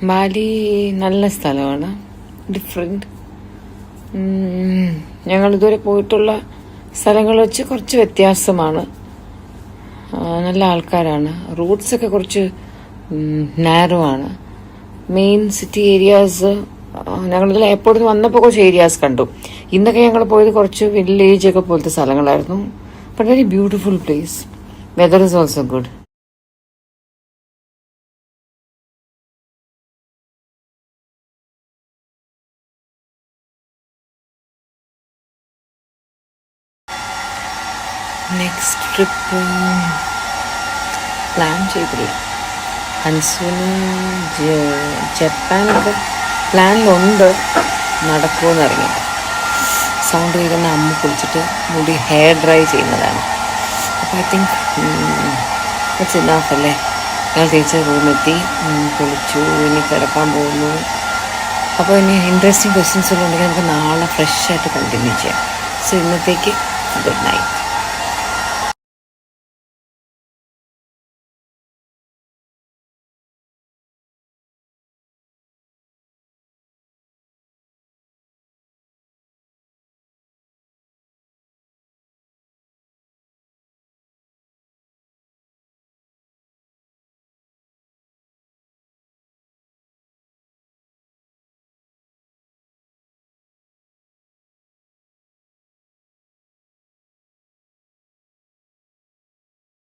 ബാലി നല്ല സ്ഥലമാണ്, ഡിഫറെൻറ്റ്. ഞങ്ങളിതുവരെ പോയിട്ടുള്ള സ്ഥലങ്ങൾ വെച്ച് കുറച്ച് വ്യത്യാസമാണ്. നല്ല ആൾക്കാരാണ്. റൂട്ട്സൊക്കെ കുറച്ച് നാരോ ആണ്. മെയിൻ സിറ്റി ഏരിയാസ് ഞങ്ങളിതിൽ എയർപോർട്ടിൽ നിന്ന് വന്നപ്പോൾ കുറച്ച് ഏരിയാസ് കണ്ടു. ഇന്നൊക്കെ ഞങ്ങൾ പോയത് കുറച്ച് വില്ലേജൊക്കെ പോലത്തെ സ്ഥലങ്ങളായിരുന്നു. But very beautiful place. Weather is also good. Next trip plan ചെയ്തില്ല. അൻസുവിന് ജപ്പാനൊക്കെ പ്ലാനിലുണ്ട്, നടക്കുമെന്ന് അറിയില്ല. സൗണ്ട് കേൾക്കുന്ന അമ്മ കുളിച്ചിട്ട് മുടി ഹെയർ ഡ്രൈ ചെയ്യുന്നതാണ്. അപ്പോൾ ഐ തിങ്ക് ഇറ്റ്സ് ഇനഫ് അല്ലേ. ഞങ്ങൾ തിരിച്ച് റൂമെത്തി, കുളിച്ചു, ഇനി കിടക്കാൻ പോകുന്നു. അപ്പോൾ ഇനി ഇൻട്രസ്റ്റിംഗ് ക്വസ്റ്റ്യൻസ് ഉണ്ടെങ്കിൽ നമുക്ക് നാളെ ഫ്രഷ് ആയിട്ട് കണ്ടിന്യൂ ചെയ്യാം. സോ ഇന്നത്തേക്ക് ഗുഡ് നൈറ്റ്.